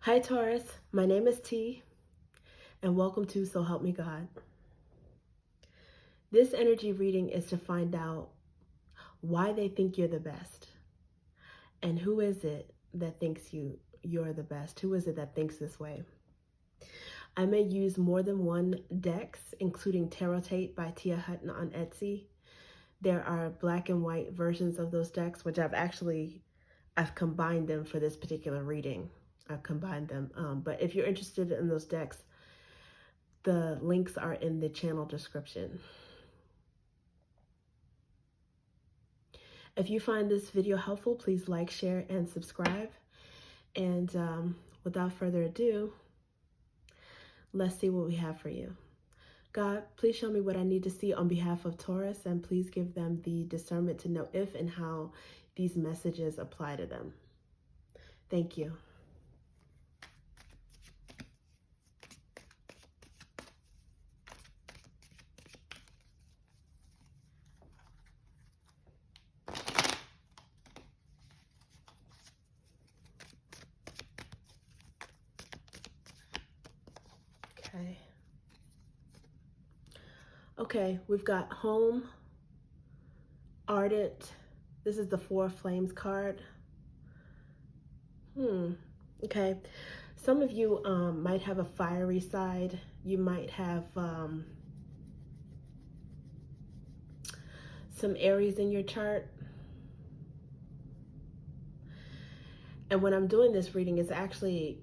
Hi Taurus, my name is T, and welcome to So Help Me God. This energy reading is to find out why they think you're the best, and who is it that thinks you're the best? Who is it that thinks this way? I may use more than one decks, including Tarot Tape by Tia Hutton on Etsy. There are black and white versions of those decks, which I've combined them for this particular reading. I've combined them, but if you're interested in those decks, the links are in the channel description. If you find this video helpful, please like, share, and subscribe. And without further ado, let's see what we have for you. God, please show me what I need to see on behalf of Taurus, and please give them the discernment to know if and how these messages apply to them. Thank you. Okay, we've got home, ardent. This is the Four of Flames card. Okay. Some of you might have a fiery side. You might have some Aries in your chart. And when I'm doing this reading, it's actually,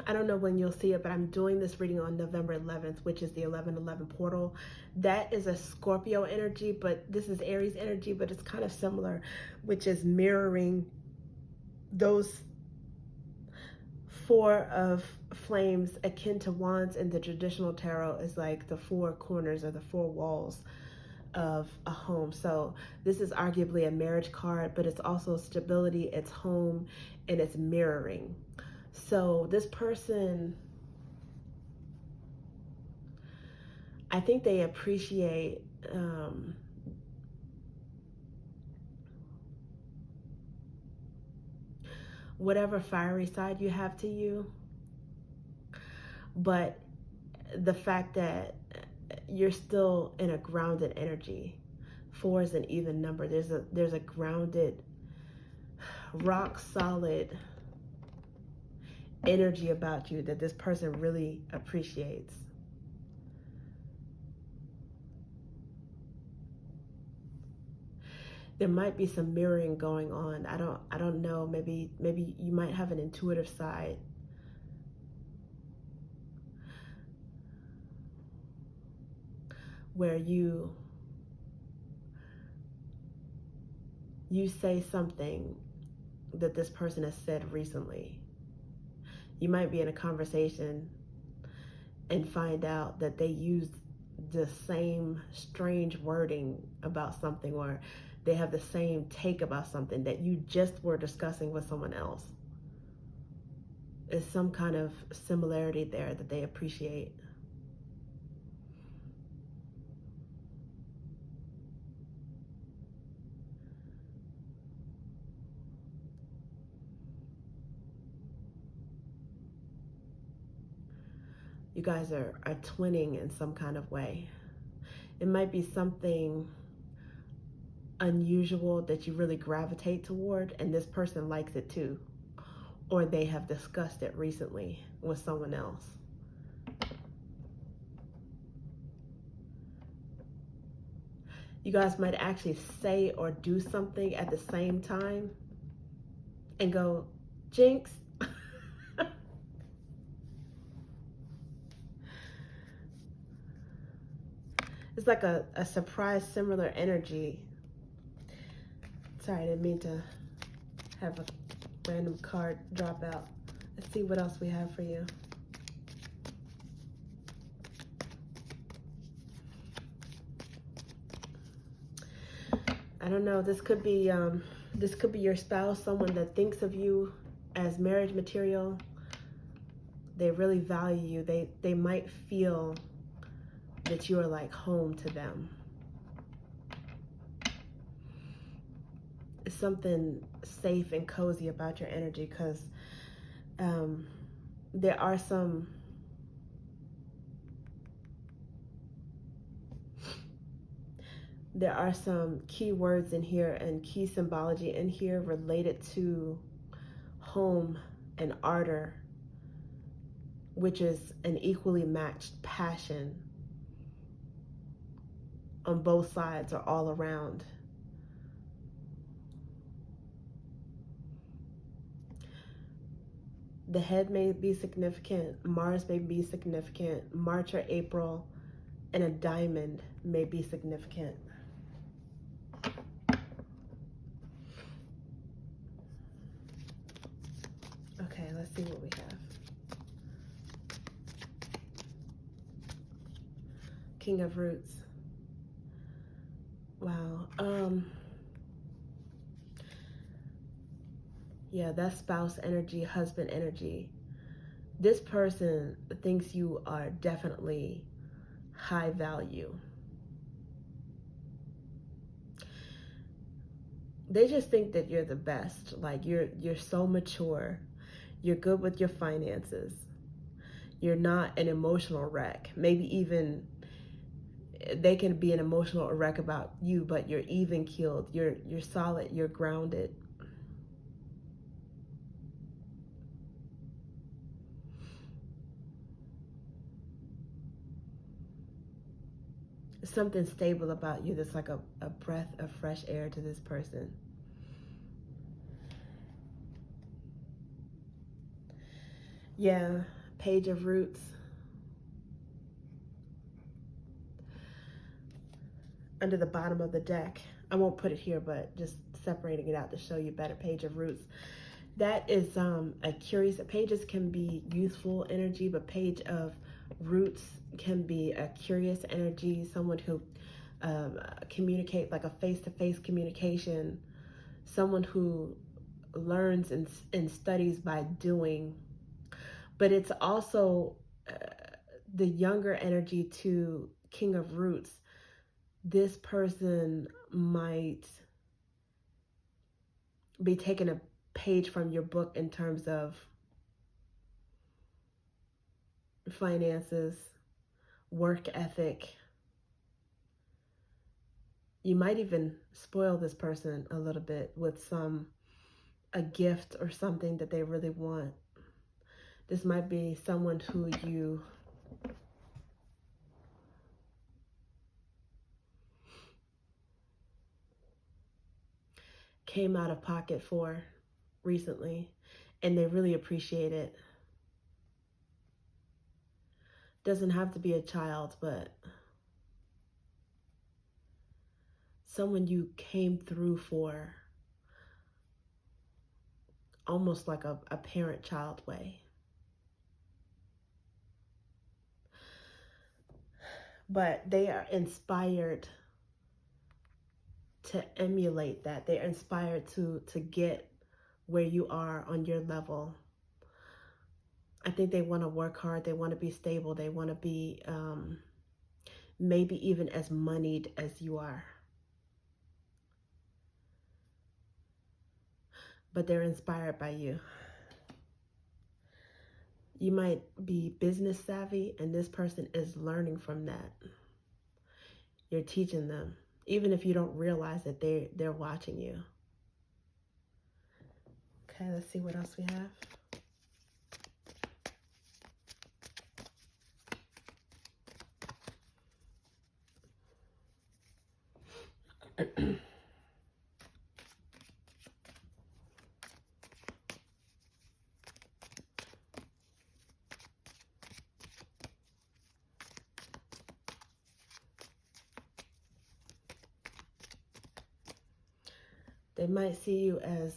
I don't know when you'll see it, but I'm doing this reading on November 11th, which is the 11/11 portal. That is a Scorpio energy, but this is Aries energy, but it's kind of similar, which is mirroring those Four of Flames akin to wands in the traditional tarot is like the four corners or the four walls of a home. So this is arguably a marriage card, but it's also stability, it's home, and it's mirroring. So this person, I think they appreciate whatever fiery side you have to you, but the fact that you're still in a grounded energy. Four is an even number. There's a grounded, rock solid energy about you that this person really appreciates. There might be some mirroring going on. I don't know. Maybe you might have an intuitive side. Where you say something that this person has said recently. You might be in a conversation and find out that they used the same strange wording about something, or they have the same take about something that you just were discussing with someone else. There's some kind of similarity there that they appreciate. You guys are twinning in some kind of way. It might be something unusual that you really gravitate toward, and this person likes it too, or they have discussed it recently with someone else. You guys might actually say or do something at the same time and go, jinx. It's like a surprise similar energy. Sorry, I didn't mean to have a random card drop out. Let's see what else we have for you. I don't know. This could be your spouse, someone that thinks of you as marriage material. They really value you. They might feel that you are like home to them. It's something safe and cozy about your energy, because there are some key words in here and key symbology in here related to home and ardor, which is an equally matched passion on both sides or all around. The head may be significant, Mars may be significant, March or April, and a diamond may be significant. Okay, let's see what we have. King of Roots. Wow. Yeah, that's spouse energy, husband energy. This person thinks you are definitely high value. They just think that you're the best. Like you're so mature. You're good with your finances. You're not an emotional wreck. Maybe even they can be an emotional wreck about you, but you're even keeled. You're solid. You're grounded. Something stable about you that's like a breath of fresh air to this person. Yeah, Page of Roots. Under the bottom of the deck. I won't put it here, but just separating it out to show you better. Page of Roots. That is a curious, pages can be youthful energy, but Page of Roots can be a curious energy, someone who communicate like a face-to-face communication, someone who learns and studies by doing. But it's also the younger energy to King of Roots. This person might be taking a page from your book in terms of finances, work ethic. You might even spoil this person a little bit with a gift or something that they really want. This might be someone who you came out of pocket for recently, and they really appreciate it. Doesn't have to be a child, but someone you came through for, almost like a parent-child way. But they are inspired to emulate that. They're inspired to get where you are on your level. I think they want to work hard. They want to be stable. They want to be maybe even as moneyed as you are. But they're inspired by you. You might be business savvy, and this person is learning from that. You're teaching them, even if you don't realize that they're watching you. Okay, let's see what else we have. They might see you as,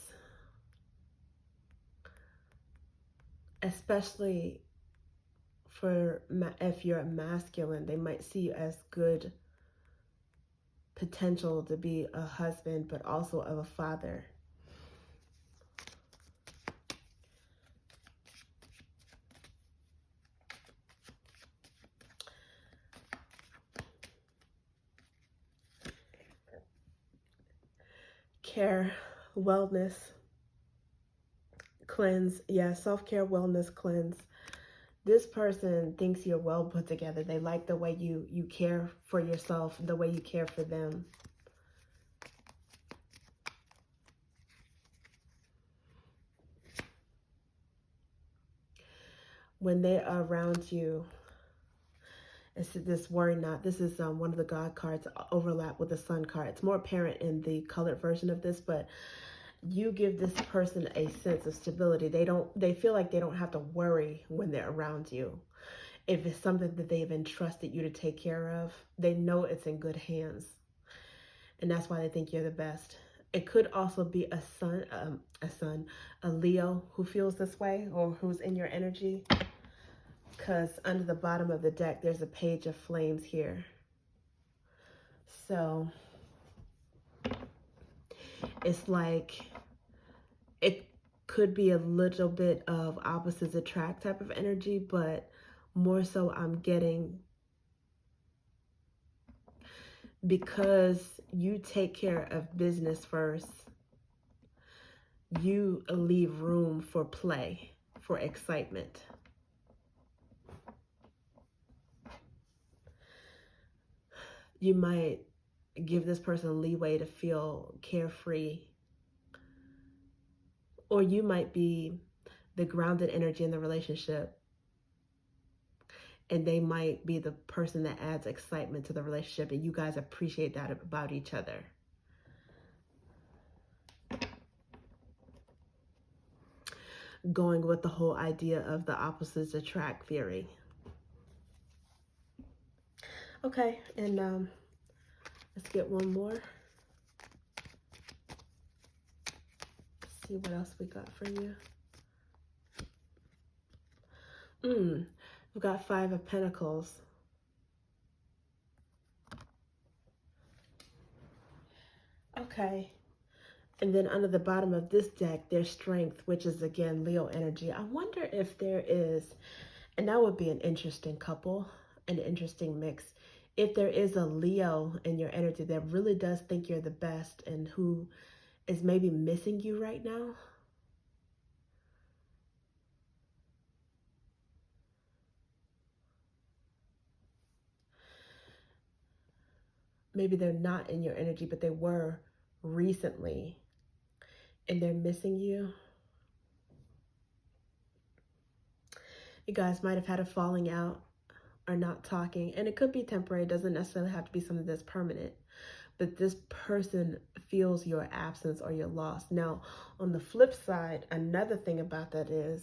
especially for if you're masculine, they might see you as good potential to be a husband, but also of a father. Care, wellness, cleanse. Yeah, self-care, wellness, cleanse. This person thinks you're well put together. They like the way you care for yourself, the way you care for them. When they are around you, it's this worry not. This is one of the God cards overlap with the Sun card. It's more apparent in the colored version of this, but you give this person a sense of stability. They feel like they don't have to worry when they're around you. If it's something that they've entrusted you to take care of, they know it's in good hands. And that's why they think you're the best. It could also be a Leo who feels this way or who's in your energy. Because under the bottom of the deck, there's a page of flames here. So it's like it could be a little bit of opposites attract type of energy, but more so I'm getting, because you take care of business first, you leave room for play, for excitement. You might give this person leeway to feel carefree, or you might be the grounded energy in the relationship, and they might be the person that adds excitement to the relationship, and you guys appreciate that about each other. Going with the whole idea of the opposites attract theory. Okay, and let's get one more. See what else we got for you. We've got 5 of Pentacles. Okay. And then under the bottom of this deck, there's Strength, which is, again, Leo energy. I wonder if there is, and that would be an interesting couple, an interesting mix. If there is a Leo in your energy that really does think you're the best and who is maybe missing you right now. Maybe they're not in your energy, but they were recently, and they're missing you. You guys might have had a falling out or not talking, and it could be temporary. It doesn't necessarily have to be something that's permanent, but this person feels your absence or your loss. Now, on the flip side, another thing about that is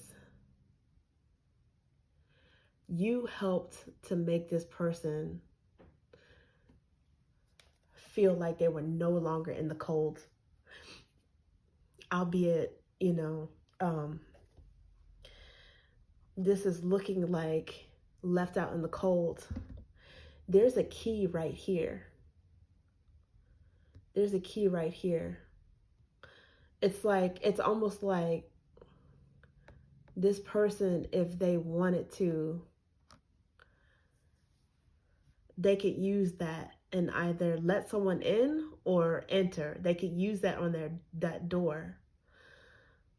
you helped to make this person feel like they were no longer in the cold, albeit, this is looking like left out in the cold. There's a key right here. There's a key right here. It's almost like this person, if they wanted to, they could use that and either let someone in or enter. They could use that on that door.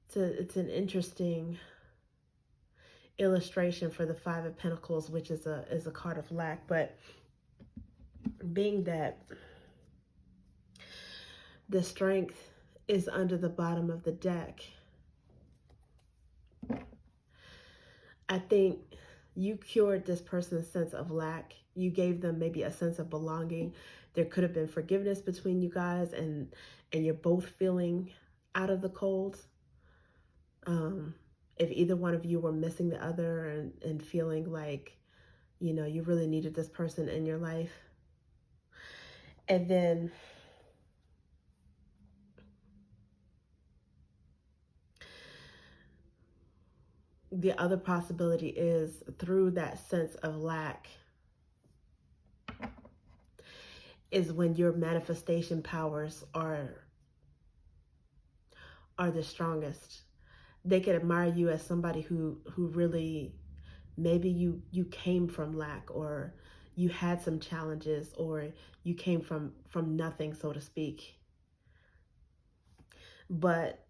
So it's an interesting illustration for the 5 of Pentacles, which is a card of lack. But being that the Strength is under the bottom of the deck, I think you cured this person's sense of lack. You gave them maybe a sense of belonging. There could have been forgiveness between you guys, and you're both feeling out of the cold. If either one of you were missing the other and feeling like, you really needed this person in your life. And then the other possibility is through that sense of lack is when your manifestation powers are the strongest. They could admire you as somebody who really, maybe you came from lack, or you had some challenges, or you came from nothing, so to speak. But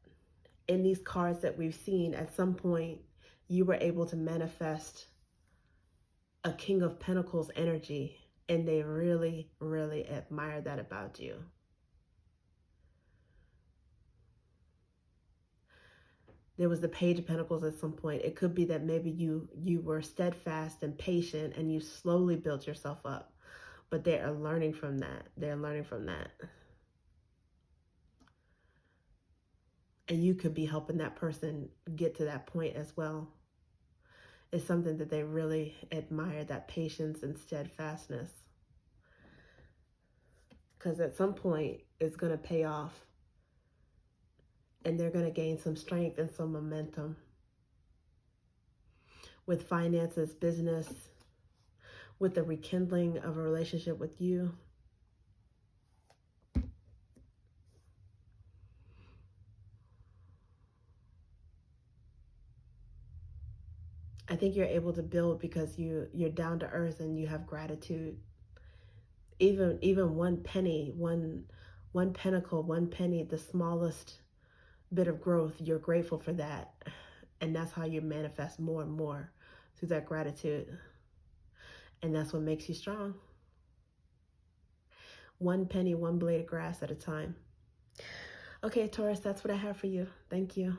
in these cards that we've seen, at some point you were able to manifest a King of Pentacles energy, and they really, really admire that about you. There was the Page of Pentacles at some point. It could be that maybe you were steadfast and patient and you slowly built yourself up. But they are learning from that. They're learning from that. And you could be helping that person get to that point as well. It's something that they really admire, that patience and steadfastness. Because at some point, it's going to pay off. And they're going to gain some strength and some momentum. With finances, business, with the rekindling of a relationship with you. I think you're able to build because you're down to earth and you have gratitude. Even one penny, one pentacle, one penny, the smallest bit of growth, you're grateful for that. And that's how you manifest more and more, through that gratitude. And that's what makes you strong. One penny, one blade of grass at a time. Okay, Taurus, that's what I have for you. Thank you.